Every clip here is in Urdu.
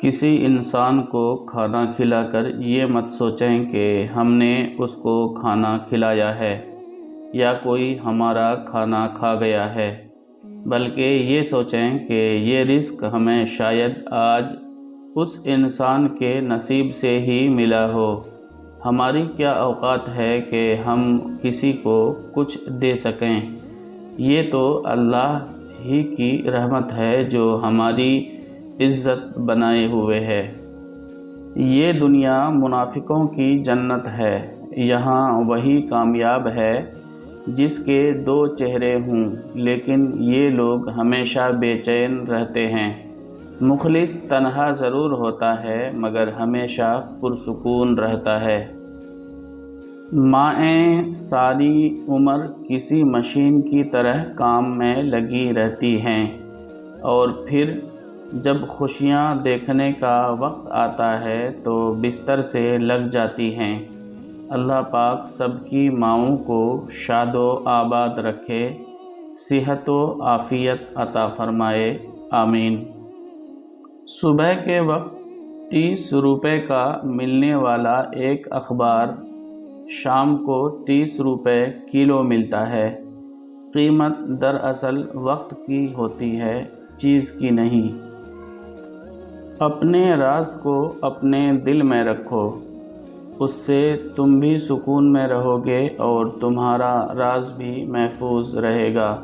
کسی انسان کو کھانا کھلا کر یہ مت سوچیں کہ ہم نے اس کو کھانا کھلایا ہے یا کوئی ہمارا کھانا کھا گیا ہے، بلکہ یہ سوچیں کہ یہ رزق ہمیں شاید آج اس انسان کے نصیب سے ہی ملا ہو۔ ہماری کیا اوقات ہے کہ ہم کسی کو کچھ دے سکیں؟ یہ تو اللہ ہی کی رحمت ہے جو ہماری عزت بنائے ہوئے ہے۔ یہ دنیا منافقوں کی جنت ہے، یہاں وہی کامیاب ہے جس کے دو چہرے ہوں، لیکن یہ لوگ ہمیشہ بے چین رہتے ہیں۔ مخلص تنہا ضرور ہوتا ہے مگر ہمیشہ پرسکون رہتا ہے۔ مائیں ساری عمر کسی مشین کی طرح کام میں لگی رہتی ہیں اور پھر جب خوشیاں دیکھنے کا وقت آتا ہے تو بستر سے لگ جاتی ہیں۔ اللہ پاک سب کی ماؤں کو شاد و آباد رکھے، صحت و عافیت عطا فرمائے، آمین۔ صبح کے وقت 30 روپے کا ملنے والا ایک اخبار شام کو 30 روپے کلو ملتا ہے۔ قیمت دراصل وقت کی ہوتی ہے، چیز کی نہیں۔ اپنے راز کو اپنے دل میں رکھو، اس سے تم بھی سکون میں رہو گے اور تمہارا راز بھی محفوظ رہے گا۔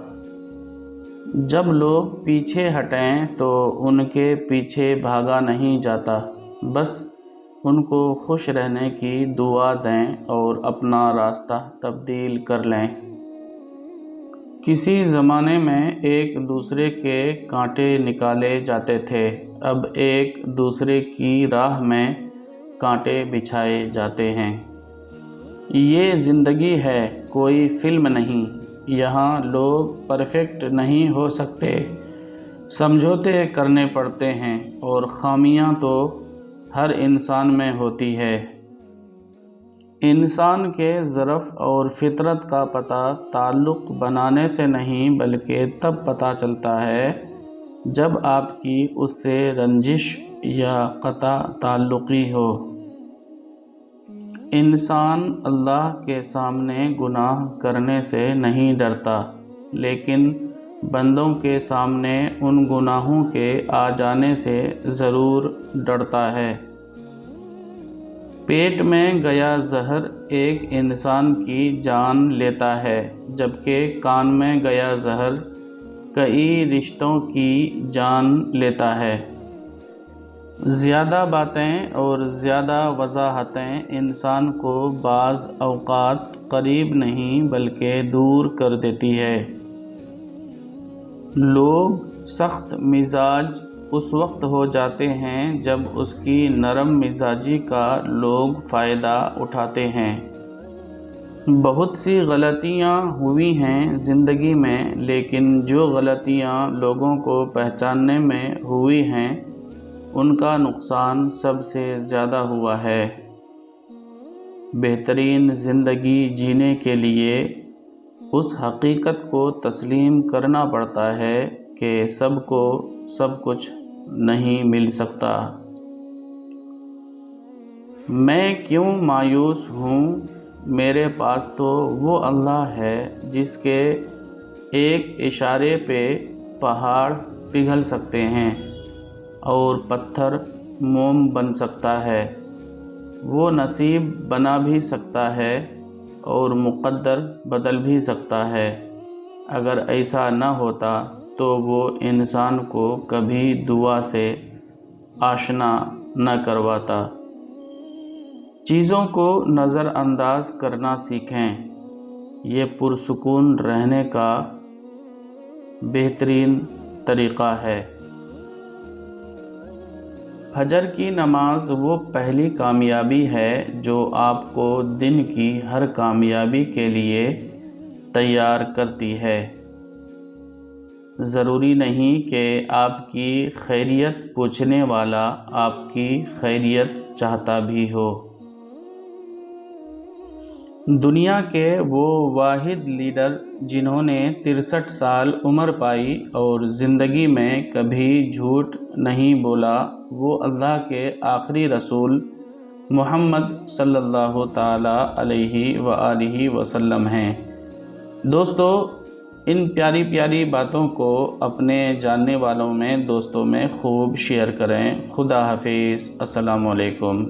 جب لوگ پیچھے ہٹیں تو ان کے پیچھے بھاگا نہیں جاتا، بس ان کو خوش رہنے کی دعا دیں اور اپنا راستہ تبدیل کر لیں۔ کسی زمانے میں ایک دوسرے کے کانٹے نکالے جاتے تھے، اب ایک دوسرے کی راہ میں کانٹے بچھائے جاتے ہیں۔ یہ زندگی ہے، کوئی فلم نہیں۔ یہاں لوگ پرفیکٹ نہیں ہو سکتے، سمجھوتے کرنے پڑتے ہیں اور خامیاں تو ہر انسان میں ہوتی ہے۔ انسان کے ظرف اور فطرت کا پتہ تعلق بنانے سے نہیں بلکہ تب پتہ چلتا ہے جب آپ کی اس سے رنجش یا قطع تعلقی ہو۔ انسان اللہ کے سامنے گناہ کرنے سے نہیں ڈرتا، لیکن بندوں کے سامنے ان گناہوں کے آ جانے سے ضرور ڈرتا ہے۔ پیٹ میں گیا زہر ایک انسان کی جان لیتا ہے، جبکہ کان میں گیا زہر کئی رشتوں کی جان لیتا ہے۔ زیادہ باتیں اور زیادہ وضاحتیں انسان کو بعض اوقات قریب نہیں بلکہ دور کر دیتی ہے۔ لوگ سخت مزاج اس وقت ہو جاتے ہیں جب اس کی نرم مزاجی کا لوگ فائدہ اٹھاتے ہیں۔ بہت سی غلطیاں ہوئی ہیں زندگی میں، لیکن جو غلطیاں لوگوں کو پہچاننے میں ہوئی ہیں ان کا نقصان سب سے زیادہ ہوا ہے۔ بہترین زندگی جینے کے لیے اس حقیقت کو تسلیم کرنا پڑتا ہے کہ سب کو سب کچھ نہیں مل سکتا۔ میں کیوں مایوس ہوں، میرے پاس تو وہ اللہ ہے جس کے ایک اشارے پہ پہاڑ پگھل سکتے ہیں اور پتھر موم بن سکتا ہے۔ وہ نصیب بنا بھی سکتا ہے اور مقدر بدل بھی سکتا ہے۔ اگر ایسا نہ ہوتا تو وہ انسان کو کبھی دعا سے آشنا نہ کرواتا۔ چیزوں کو نظر انداز کرنا سیکھیں، یہ پرسکون رہنے کا بہترین طریقہ ہے۔ فجر کی نماز وہ پہلی کامیابی ہے جو آپ کو دن کی ہر کامیابی کے لیے تیار کرتی ہے۔ ضروری نہیں کہ آپ کی خیریت پوچھنے والا آپ کی خیریت چاہتا بھی ہو۔ دنیا کے وہ واحد لیڈر جنہوں نے 63 سال عمر پائی اور زندگی میں کبھی جھوٹ نہیں بولا، وہ اللہ کے آخری رسول محمد صلی اللہ تعالیٰ علیہ وآلہ وسلم ہیں۔ دوستو، ان پیاری پیاری باتوں کو اپنے جاننے والوں میں، دوستوں میں خوب شیئر کریں۔ خدا حافظ۔ السلام علیکم۔